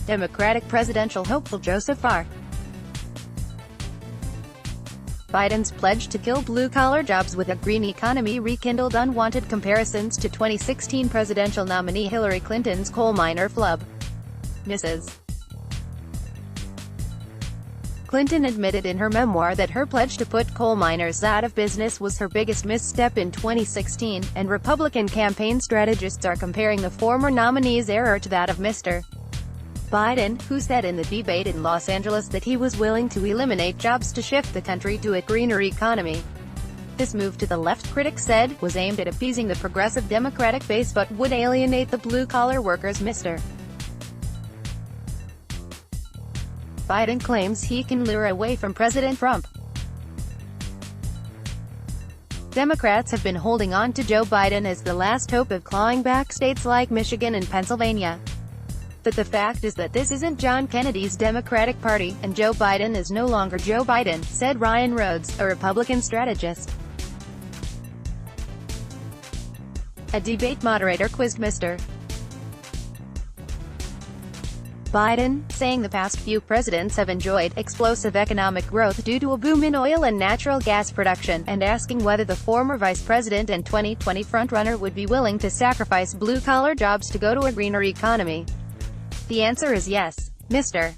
Democratic presidential hopeful Joseph R. Biden's pledge to kill blue-collar jobs with a green economy rekindled unwanted comparisons to 2016 presidential nominee Hillary Clinton's coal miner flub. Mrs. Clinton admitted in her memoir that her pledge to put coal miners out of business was her biggest misstep in 2016, and Republican campaign strategists are comparing the former nominee's error to that of Mr. Biden, who said in the debate in Los Angeles that he was willing to eliminate jobs to shift the country to a greener economy. This move, to the left, critics said, was aimed at appeasing the progressive Democratic base but would alienate the blue-collar workers. Mr. Biden claims he can lure away from President Trump. Democrats have been holding on to Joe Biden as the last hope of clawing back states like Michigan and Pennsylvania. But the fact is that this isn't John Kennedy's Democratic Party, and Joe Biden is no longer Joe Biden, said Ryan Rhodes, a Republican strategist. A debate moderator quizzed Mr. Biden, saying the past few presidents have enjoyed explosive economic growth due to a boom in oil and natural gas production, and asking whether the former vice president and 2020 frontrunner would be willing to sacrifice blue-collar jobs to go to a greener economy. The answer is yes, Mr.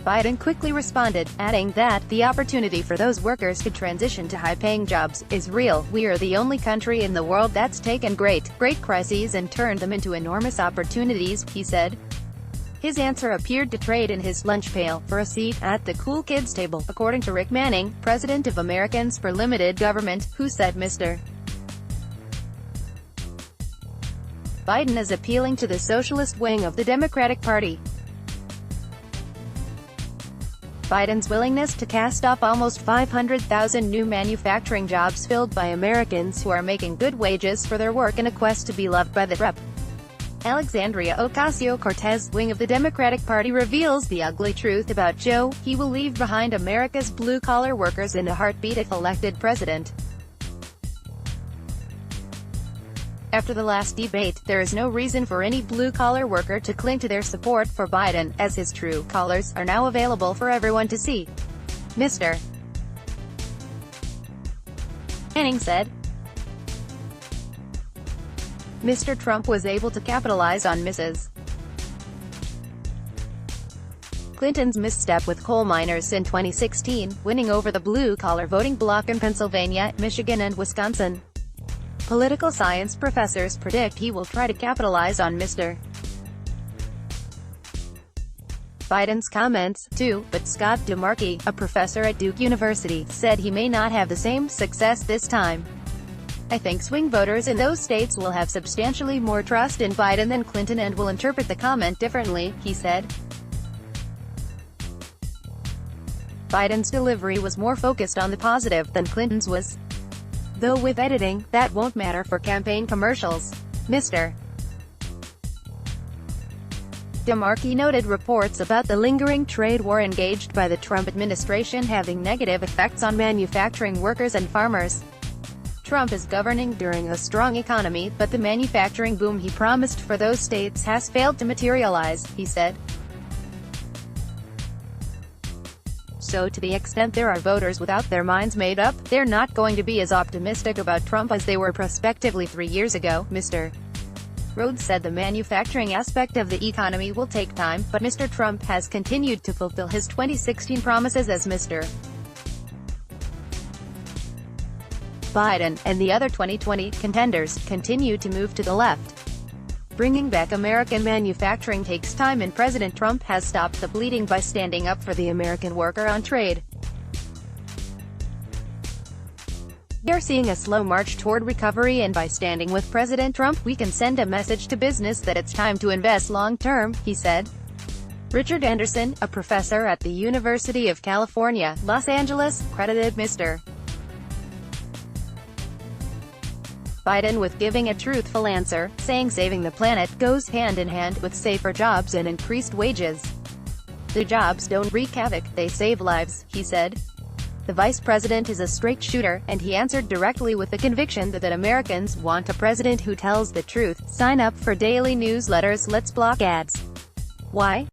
Biden quickly responded, adding that the opportunity for those workers to transition to high-paying jobs is real. We are the only country in the world that's taken great crises and turned them into enormous opportunities, he said. His answer appeared to trade in his lunch pail for a seat at the cool kids table, according to Rick Manning, president of Americans for Limited Government, who said Mr. Biden is appealing to the socialist wing of the Democratic Party. Biden's willingness to cast off almost 500,000 new manufacturing jobs filled by Americans who are making good wages for their work in a quest to be loved by the Rep. Alexandria Ocasio-Cortez wing of the Democratic Party reveals the ugly truth about Joe. He will leave behind America's blue-collar workers in a heartbeat if elected president. After the last debate, there is no reason for any blue-collar worker to cling to their support for Biden, as his true colors are now available for everyone to see. Mr. Manning said. Mr. Trump was able to capitalize on Mrs. Clinton's misstep with coal miners in 2016, winning over the blue-collar voting bloc in Pennsylvania, Michigan and Wisconsin. Political science professors predict he will try to capitalize on Mr. Biden's comments, too, but Scott DeMarkey, a professor at Duke University, said he may not have the same success this time. I think swing voters in those states will have substantially more trust in Biden than Clinton and will interpret the comment differently, he said. Biden's delivery was more focused on the positive than Clinton's was. Though with editing, that won't matter for campaign commercials. Mr. DeMarkey noted reports about the lingering trade war engaged by the Trump administration having negative effects on manufacturing workers and farmers. Trump is governing during a strong economy, but the manufacturing boom he promised for those states has failed to materialize, he said. So to the extent there are voters without their minds made up, they're not going to be as optimistic about Trump as they were prospectively 3 years ago, Mr. Rhodes said. The manufacturing aspect of the economy will take time, but Mr. Trump has continued to fulfill his 2016 promises as Mr. Biden, and the other 2020 contenders, continue to move to the left. Bringing back American manufacturing takes time, and President Trump has stopped the bleeding by standing up for the American worker on trade. We are seeing a slow march toward recovery, and by standing with President Trump, we can send a message to business that it's time to invest long-term, he said. Richard Anderson, a professor at the University of California, Los Angeles, credited Mr. Biden with giving a truthful answer, saying saving the planet goes hand in hand with safer jobs and increased wages. The jobs don't wreak havoc, they save lives, he said. The vice president is a straight shooter, and he answered directly with the conviction that Americans want a president who tells the truth. Sign up for daily newsletters. Let's block ads. Why?